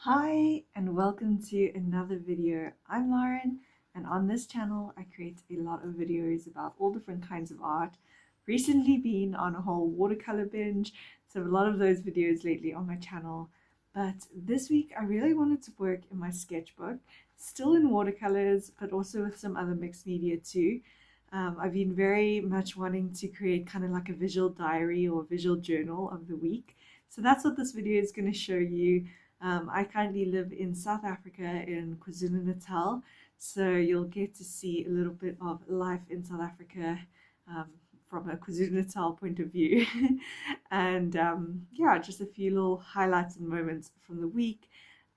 Hi and welcome to another video. I'm Lauren, and on this channel I create a lot of videos about all different kinds of art. Recently been on a whole watercolor binge, so a lot of those videos lately on my channel. But this week I really wanted to work in my sketchbook, still in watercolors, but also with some other mixed media too. I've been very much wanting to create kind of like a visual diary or visual journal of the week. So that's what this video is going to show you. I currently live in South Africa in KwaZulu-Natal, so you'll get to see a little bit of life in South Africa um, from a KwaZulu-Natal point of view. And yeah, just a few little highlights and moments from the week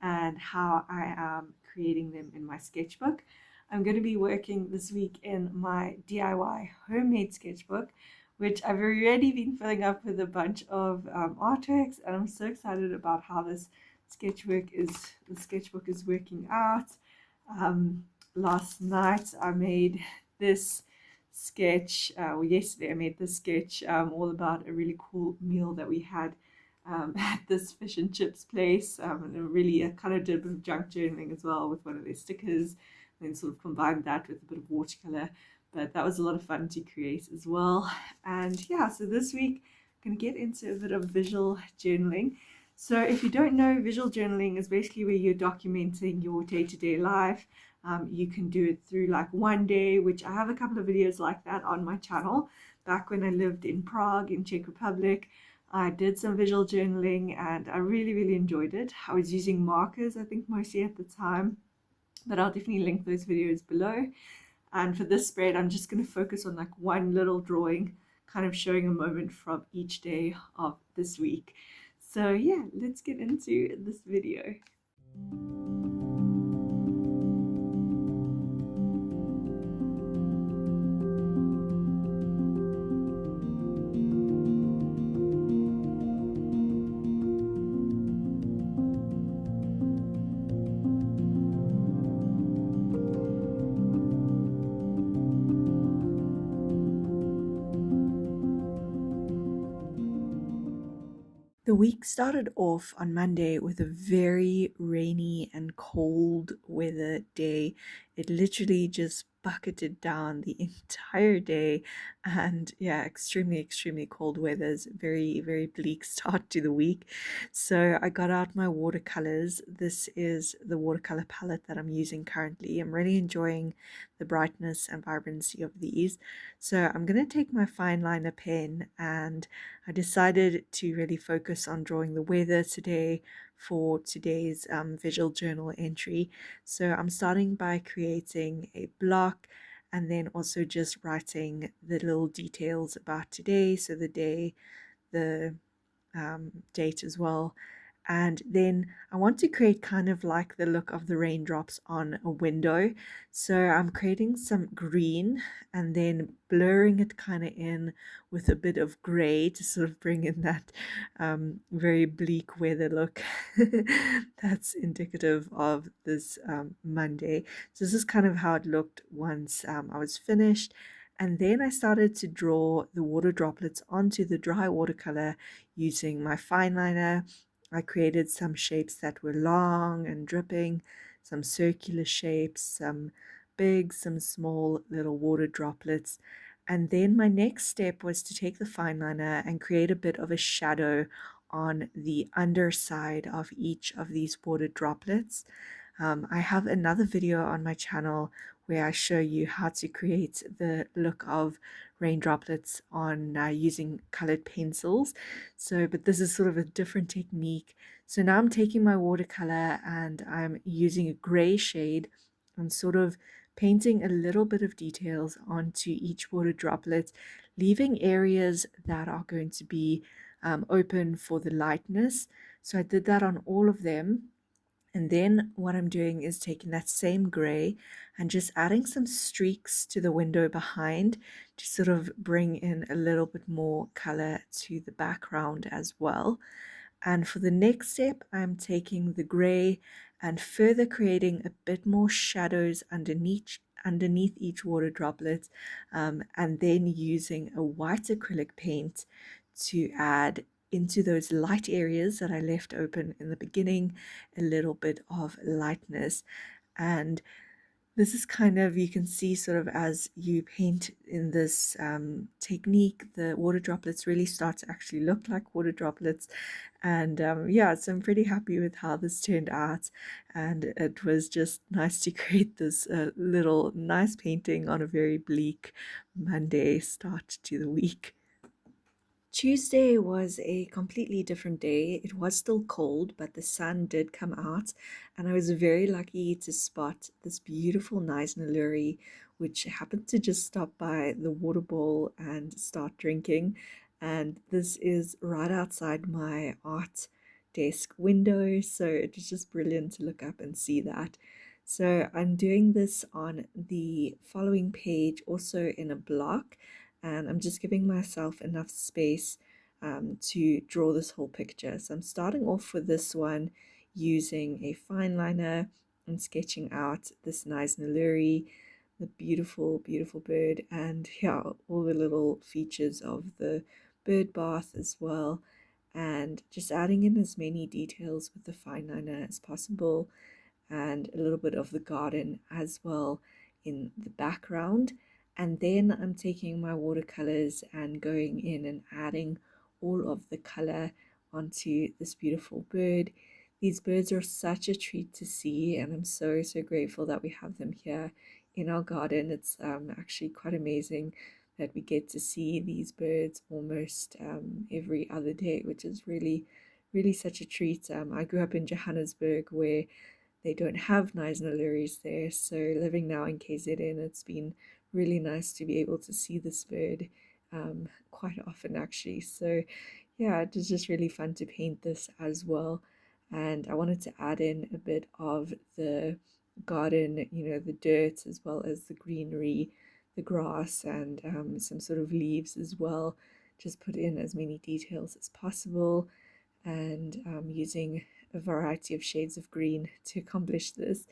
and how I am creating them in my sketchbook. I'm going to be working this week in my DIY homemade sketchbook, which I've already been filling up with a bunch of artworks, and I'm so excited about how this sketchbook is working out. Last night I made this sketch, yesterday I made this sketch all about a really cool meal that we had at this fish and chips place, and really I kind of did a bit of junk journaling as well with one of their stickers, and then sort of combined that with a bit of watercolor. But that was a lot of fun to create as well. And yeah, so this week I'm going to get into a bit of visual journaling. So if you don't know, visual journaling is basically where you're documenting your day-to-day life. You can do it through like one day, which I have a couple of videos like that on my channel. Back when I lived in Prague in Czech Republic, I did some visual journaling and I really enjoyed it. I was using markers, I think mostly at the time, but I'll definitely link those videos below. And for this spread, I'm just going to focus on like one little drawing, kind of showing a moment from each day of this week. So yeah, let's get into this video. The week started off on Monday with a very rainy and cold weather day. It literally just bucketed down the entire day, and yeah, extremely cold weather's very bleak start to the week. So I got out my watercolors. This is the watercolor palette that I'm using currently. I'm really enjoying the brightness and vibrancy of these. So I'm going to take my fine liner pen, and I decided to really focus on drawing the weather today for today's visual journal entry. So I'm starting by creating a block and then also just writing the little details about today, so the day, the date as well. And then I want to create kind of like the look of the raindrops on a window. So I'm creating some green and then blurring it kind of in with a bit of gray to sort of bring in that very bleak weather look that's indicative of this Monday. So this is kind of how it looked once I was finished. And then I started to draw the water droplets onto the dry watercolor using my fine liner. I created some shapes that were long and dripping, some circular shapes, some big, some small little water droplets. And then my next step was to take the fine liner and create a bit of a shadow on the underside of each of these water droplets. I have another video on my channel where I show you how to create the look of rain droplets on using colored pencils. So, but this is sort of a different technique. So now I'm taking my watercolor and I'm using a gray shade and sort of painting a little bit of details onto each water droplet, leaving areas that are going to be open for the lightness. So I did that on all of them. And then what I'm doing is taking that same gray and just adding some streaks to the window behind to sort of bring in a little bit more color to the background as well. And for the next step, I'm taking the gray and further creating a bit more shadows underneath each water droplet, and then using a white acrylic paint to add into those light areas that I left open in the beginning, a little bit of lightness. And this is kind of, you can see sort of as you paint in this technique, the water droplets really start to actually look like water droplets. And yeah, so I'm pretty happy with how this turned out. And it was just nice to create this little nice painting on a very bleak Monday start to the week. Tuesday was a completely different day. It was still cold, but the sun did come out, and I was very lucky to spot this beautiful Naluri, which happened to just stop by the water bowl and start drinking. And this is right outside my art desk window, so it was just brilliant to look up and see that. So I'm doing this on the following page, also in a block, and I'm just giving myself enough space to draw this whole picture. So I'm starting off with this one using a fine liner and sketching out this nice Naluri, the beautiful, beautiful bird, and yeah, all the little features of the bird bath as well, and just adding in as many details with the fine liner as possible, and a little bit of the garden as well in the background. And then I'm taking my watercolors and going in and adding all of the color onto this beautiful bird. These birds are such a treat to see, and I'm so, so grateful that we have them here in our garden. It's actually quite amazing that we get to see these birds almost every other day, which is really, really such a treat. I grew up in Johannesburg, where they don't have Naluris there, so living now in KZN, it's been really nice to be able to see this bird quite often actually. So yeah, it was just really fun to paint this as well. And I wanted to add in a bit of the garden, the dirt, as well as the greenery, the grass, and some sort of leaves as well. Just put in as many details as possible, and using a variety of shades of green to accomplish this.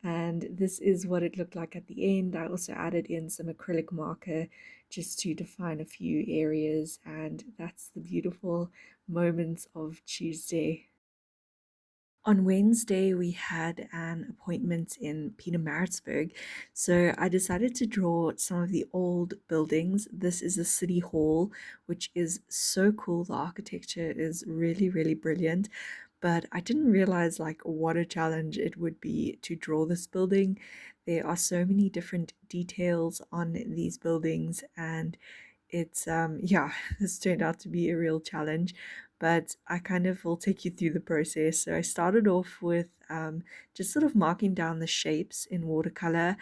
And this is what it looked like at the end. I also added in some acrylic marker just to define a few areas, and that's the beautiful moments of Tuesday. On Wednesday, we had an appointment in Pietermaritzburg, so I decided to draw some of the old buildings. This is a city hall, which is so cool. The architecture is really, really brilliant, but I didn't realize like what a challenge it would be to draw this building. There are so many different details on these buildings, and it's yeah, this turned out to be a real challenge, but I kind of will take you through the process. So I started off with just sort of marking down the shapes in watercolor.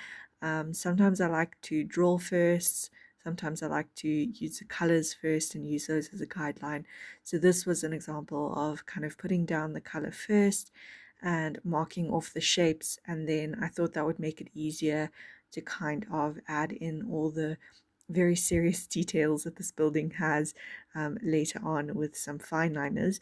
Sometimes I like to draw first, sometimes I like to use the colors first and use those as a guideline. So this was an example of kind of putting down the color first and marking off the shapes, and then I thought that would make it easier to kind of add in all the very serious details that this building has later on with some fine liners.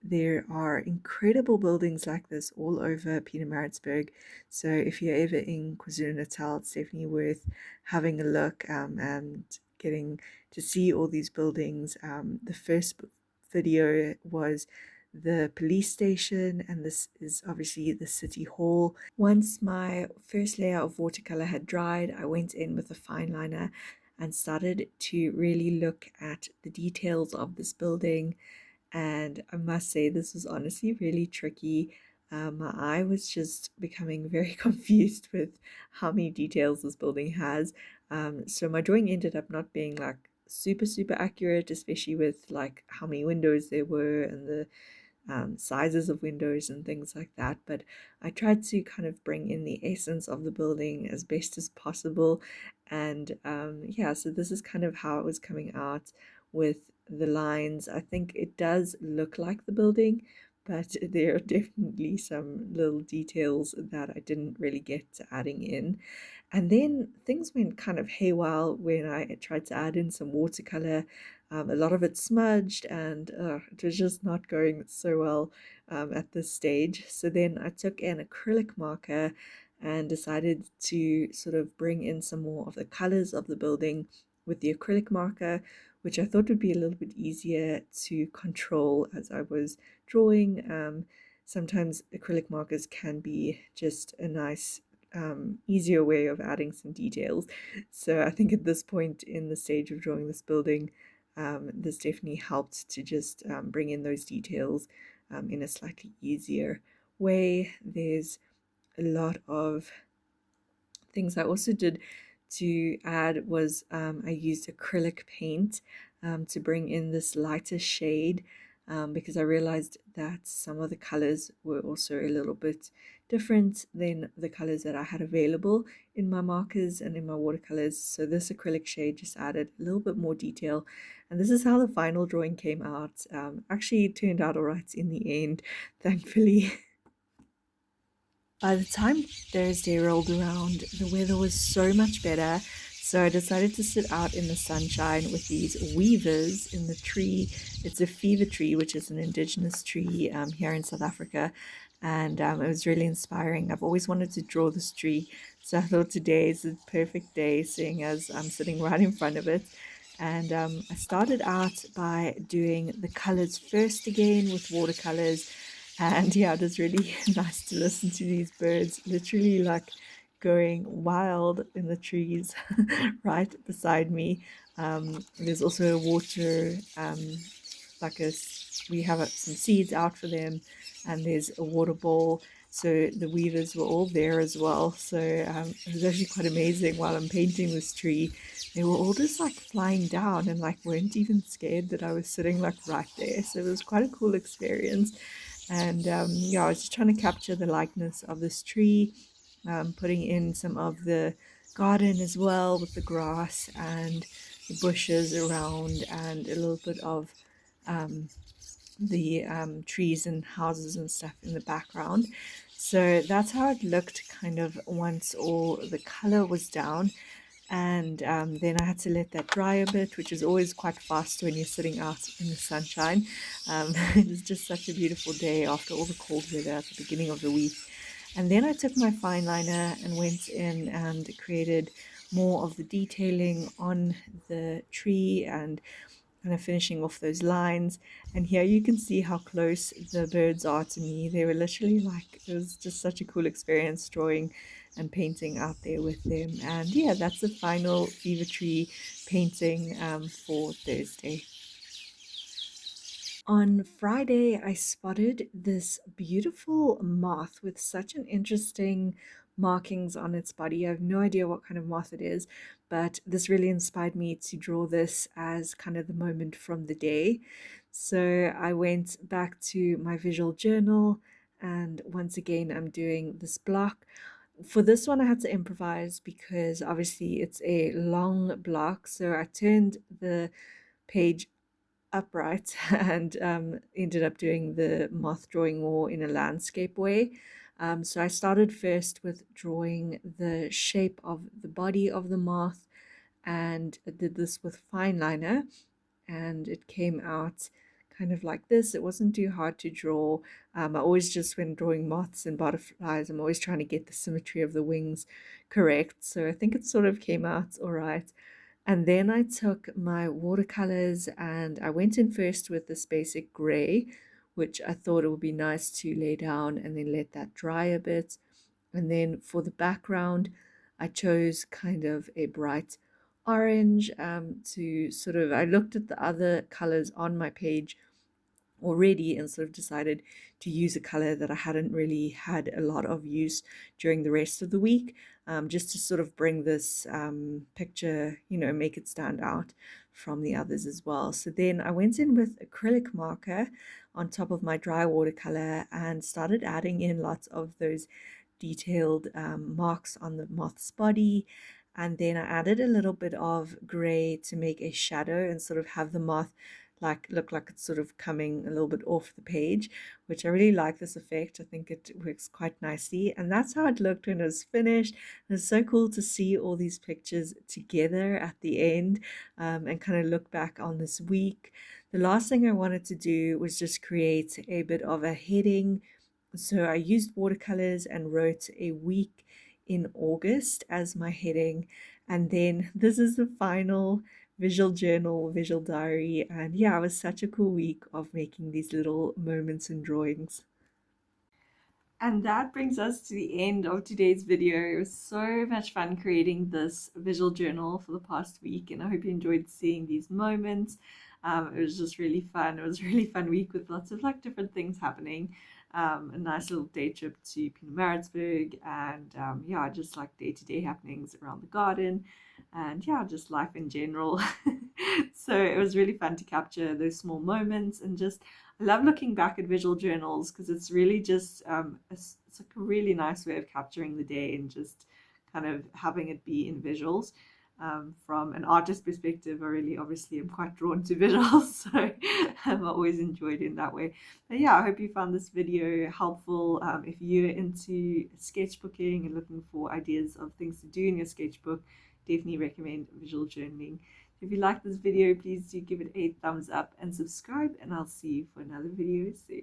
There are incredible buildings like this all over Pietermaritzburg. So if you're ever in KwaZulu-Natal, it's definitely worth having a look and getting to see all these buildings. The first video was the police station, and this is obviously the city hall. Once my first layer of watercolor had dried, I went in with a fine liner and started to really look at the details of this building. And I must say, this was honestly really tricky. My eye was just becoming very confused with how many details this building has. So my drawing ended up not being like super, super accurate, especially with like how many windows there were and the sizes of windows and things like that. But I tried to kind of bring in the essence of the building as best as possible. And yeah, so this is kind of how it was coming out with the lines. I think it does look like the building, but there are definitely some little details that I didn't really get to adding in. And then things went kind of haywire when I tried to add in some watercolor. A lot of it smudged, and it was just not going so well at this stage. So then I took an acrylic marker and decided to sort of bring in some more of the colors of the building with the acrylic marker, which I thought would be a little bit easier to control as I was drawing. Sometimes acrylic markers can be just a nice, easier way of adding some details. So I think at this point in the stage of drawing this building, this definitely helped to just bring in those details in a slightly easier way. There's a lot of things I also did to add was I used acrylic paint to bring in this lighter shade because I realized that some of the colors were also a little bit different than the colors that I had available in my markers and in my watercolors. So this acrylic shade just added a little bit more detail. And this is how the final drawing came out. Actually, it turned out all right in the end, thankfully. By the time Thursday rolled around, the weather was so much better, so I decided to sit out in the sunshine with these weavers in the tree. It's a fever tree, which is an indigenous tree here in South Africa, and it was really inspiring. I've always wanted to draw this tree, so I thought today is the perfect day, seeing as I'm sitting right in front of it. And I started out by doing the colors first again with watercolors, and yeah, it was really nice to listen to these birds literally like going wild in the trees right beside me. There's also a water, like a, we have some seeds out for them, and there's a water bowl. So the weavers were all there as well. So it was actually quite amazing while I'm painting this tree. They were all just like flying down and like weren't even scared that I was sitting like right there. So it was quite a cool experience. And yeah, I was just trying to capture the likeness of this tree, putting in some of the garden as well with the grass and the bushes around and a little bit of um, the trees and houses and stuff in the background. So that's how it looked kind of once all the color was down. And then I had to let that dry a bit, which is always quite fast when you're sitting out in the sunshine. It was just such a beautiful day after all the cold weather at the beginning of the week. And then I took my fine liner and went in and created more of the detailing on the tree and kind of finishing off those lines. And here you can see how close the birds are to me. They were literally like, it was just such a cool experience drawing and painting out there with them. And yeah, that's the final fever tree painting for Thursday. On Friday, I spotted this beautiful moth with such an interesting markings on its body. I have no idea what kind of moth it is, but this really inspired me to draw this as kind of the moment from the day. So I went back to my visual journal, and once again, I'm doing this block. For this one, I had to improvise because obviously it's a long block. So I turned the page upright and ended up doing the moth drawing more in a landscape way. So I started first with drawing the shape of the body of the moth, and I did this with fine liner, and it came out kind of like this. It wasn't too hard to draw. I always just, when drawing moths and butterflies, I'm always trying to get the symmetry of the wings correct. So I think it sort of came out all right. And then I took my watercolors and I went in first with this basic gray, which I thought it would be nice to lay down and then let that dry a bit. And then for the background, I chose kind of a bright orange to sort of, I looked at the other colors on my page already and sort of decided to use a color that I hadn't really had a lot of use during the rest of the week, just to sort of bring this picture, you know, make it stand out from the others as well. So then I went in with acrylic marker on top of my dry watercolor and started adding in lots of those detailed marks on the moth's body. And then I added a little bit of gray to make a shadow and sort of have the moth like look like it's sort of coming a little bit off the page, which I really like this effect. I think it works quite nicely, and that's how it looked when it was finished. It's so cool to see all these pictures together at the end, and kind of look back on this week. The last thing I wanted to do was just create a bit of a heading. So I used watercolors and wrote a week in August as my heading, and then this is the final visual journal, visual diary, and yeah, it was such a cool week of making these little moments and drawings. And that brings us to the end of today's video. It was so much fun creating this visual journal for the past week, and I hope you enjoyed seeing these moments. It was just really fun. It was a really fun week with lots of like different things happening. A nice little day trip to Pietermaritzburg, and yeah, just like day-to-day happenings around the garden, and yeah, just life in general. So it was really fun to capture those small moments and just I love looking back at visual journals because it's really just it's like a really nice way of capturing the day and just kind of having it be in visuals. From an artist perspective, I really obviously am quite drawn to visuals, so I'm always enjoyed in that way. But yeah, I hope you found this video helpful. If you're into sketchbooking and looking for ideas of things to do in your sketchbook, definitely recommend visual journaling. If you like this video, please do give it a thumbs up and subscribe, and I'll see you for another video soon.